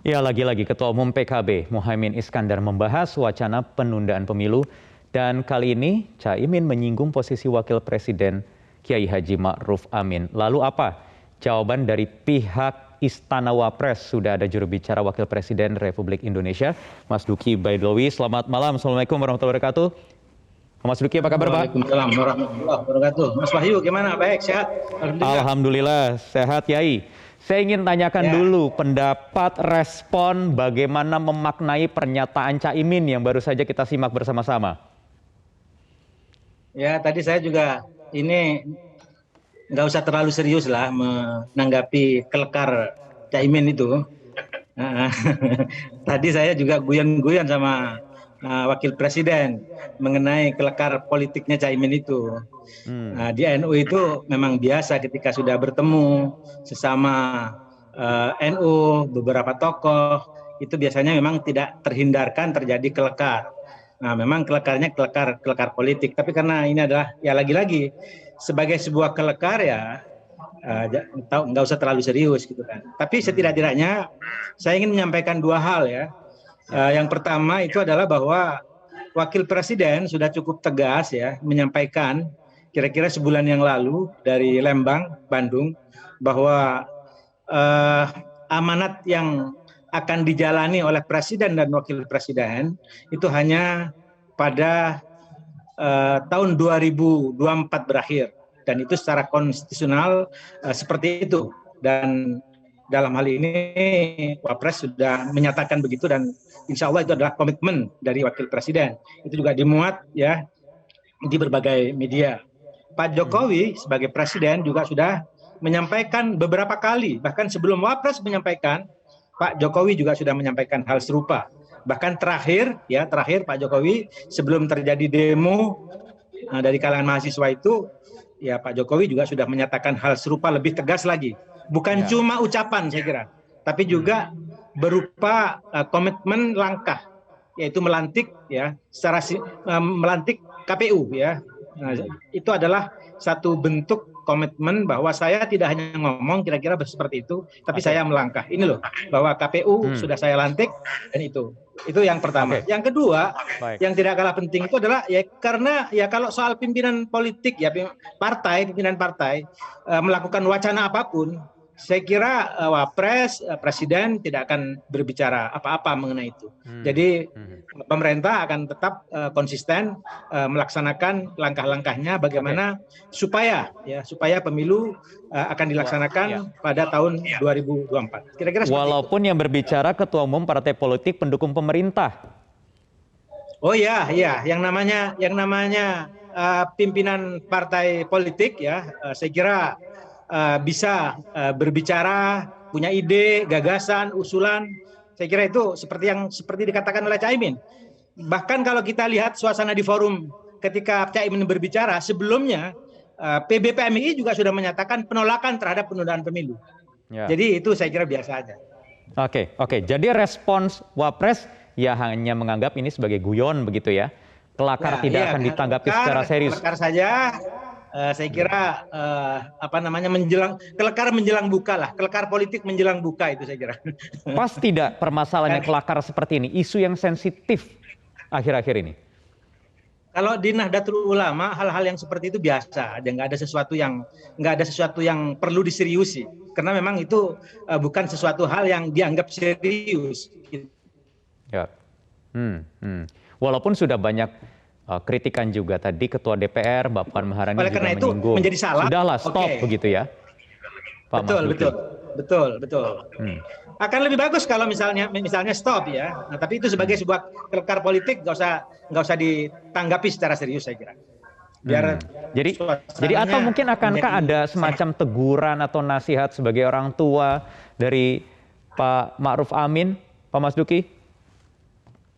Ya, lagi-lagi Ketua Umum PKB Muhaimin Iskandar membahas wacana penundaan pemilu dan kali ini Caimin menyinggung posisi Wakil Presiden Kiai Haji Ma'ruf Amin. Lalu apa jawaban dari pihak Istana Wapres? Sudah ada juru bicara Wakil Presiden Republik Indonesia, Mas Duki Baidlawi. Selamat malam, Assalamualaikum warahmatullahi wabarakatuh. Mas Duki, apa kabar, Pak? Waalaikumsalam warahmatullahi wabarakatuh. Mas Wahyu, gimana? Baik, sehat? Alhamdulillah, sehat, Yai. Saya ingin tanyakan dulu pendapat, respon, bagaimana memaknai pernyataan Caimin yang baru saja kita simak bersama-sama. Ya, tadi saya juga ini nggak usah terlalu serius lah menanggapi kelekar Caimin itu. Tadi saya juga guyon-guyon sama Wakil Presiden mengenai kelekar politiknya Caimin itu. Di NU itu memang biasa ketika sudah bertemu sesama NU, beberapa tokoh, itu biasanya memang tidak terhindarkan terjadi kelekar. Nah, memang kelekarnya kelekar politik. Tapi karena ini adalah ya lagi-lagi sebagai sebuah kelekar ya nggak usah terlalu serius gitu kan. Tapi setidak-tidaknya saya ingin menyampaikan dua hal ya. Yang pertama itu adalah bahwa Wakil Presiden sudah cukup tegas ya menyampaikan kira-kira sebulan yang lalu dari Lembang, Bandung, bahwa amanat yang akan dijalani oleh Presiden dan Wakil Presiden itu hanya pada tahun 2024 berakhir. Dan itu secara konstitusional seperti itu. Dan dalam hal ini Wapres sudah menyatakan begitu dan insya Allah itu adalah komitmen dari Wakil Presiden. Itu juga dimuat ya di berbagai media. Pak Jokowi sebagai Presiden juga sudah menyampaikan beberapa kali, bahkan sebelum Wapres menyampaikan, Pak Jokowi juga sudah menyampaikan hal serupa. Bahkan terakhir Pak Jokowi sebelum terjadi demo dari kalangan mahasiswa itu, ya Pak Jokowi juga sudah menyatakan hal serupa lebih tegas lagi. Bukan cuma ucapan saya kira, tapi juga berupa komitmen langkah, yaitu melantik ya melantik KPU ya. Nah, itu adalah satu bentuk komitmen bahwa saya tidak hanya ngomong kira-kira seperti itu, tapi saya melangkah. Ini loh, bahwa KPU sudah saya lantik dan itu yang pertama. Yang kedua, yang tidak kalah penting itu adalah ya karena ya kalau soal pimpinan politik ya pimpinan partai melakukan wacana apapun, saya kira Wapres, Presiden tidak akan berbicara apa-apa mengenai itu. Jadi pemerintah akan tetap konsisten melaksanakan langkah-langkahnya bagaimana supaya pemilu akan dilaksanakan pada tahun 2024. Kira-kira seperti Walaupun itu. Yang berbicara Ketua Umum Partai Politik pendukung pemerintah. Oh iya, yang namanya pimpinan partai politik ya, saya kira bisa berbicara, punya ide, gagasan, usulan. Saya kira itu seperti dikatakan oleh Caimin. Bahkan kalau kita lihat suasana di forum ketika Caimin berbicara, sebelumnya PBPMI juga sudah menyatakan penolakan terhadap penundaan pemilu. Jadi itu saya kira biasa aja. Oke. Jadi respons Wapres ya hanya menganggap ini sebagai guyon begitu ya. Kelakar tidak akan ditanggapi secara serius. Kelakar saja. Saya kira kelekar menjelang buka lah, kelekar politik menjelang buka itu saya kira. Pas tidak permasalahan yang kelakar seperti ini, isu yang sensitif akhir-akhir ini? Kalau di Nahdlatul Ulama hal-hal yang seperti itu biasa, nggak ada sesuatu yang perlu diseriusi, karena memang itu bukan sesuatu hal yang dianggap serius. Ya. Walaupun sudah banyak kritikan juga tadi Ketua DPR Bapak Puan Maharani juga menyinggung. Menjadi salah. Sudahlah stop begitu ya, Pak Betul. Akan lebih bagus kalau misalnya stop ya. Nah, tapi itu sebagai sebuah kelekar politik nggak usah ditanggapi secara serius saya kira. Jadi atau mungkin akankah ada semacam teguran atau nasihat sebagai orang tua dari Pak Ma'ruf Amin, Pak Mas Duki?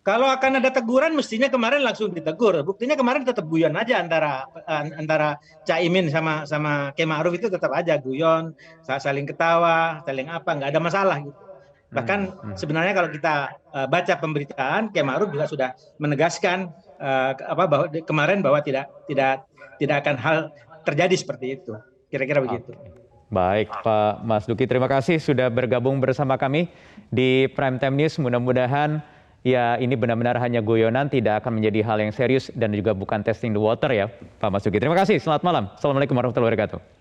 Kalau akan ada teguran, mestinya kemarin langsung ditegur. Buktinya kemarin tetap guyon aja antara Caimin sama Kiai Ma'ruf itu tetap aja guyon, saling ketawa, saling apa, nggak ada masalah gitu. Bahkan sebenarnya kalau kita baca pemberitaan, Kiai Ma'ruf juga sudah menegaskan bahwa kemarin bahwa tidak akan hal terjadi seperti itu. Kira-kira begitu. Baik, Pak Mas Duki, terima kasih sudah bergabung bersama kami di Prime Time News. Mudah-mudahan ya ini benar-benar hanya guyonan, tidak akan menjadi hal yang serius dan juga bukan testing the water ya, Pak Mas Duki. Terima kasih, selamat malam. Assalamualaikum warahmatullahi wabarakatuh.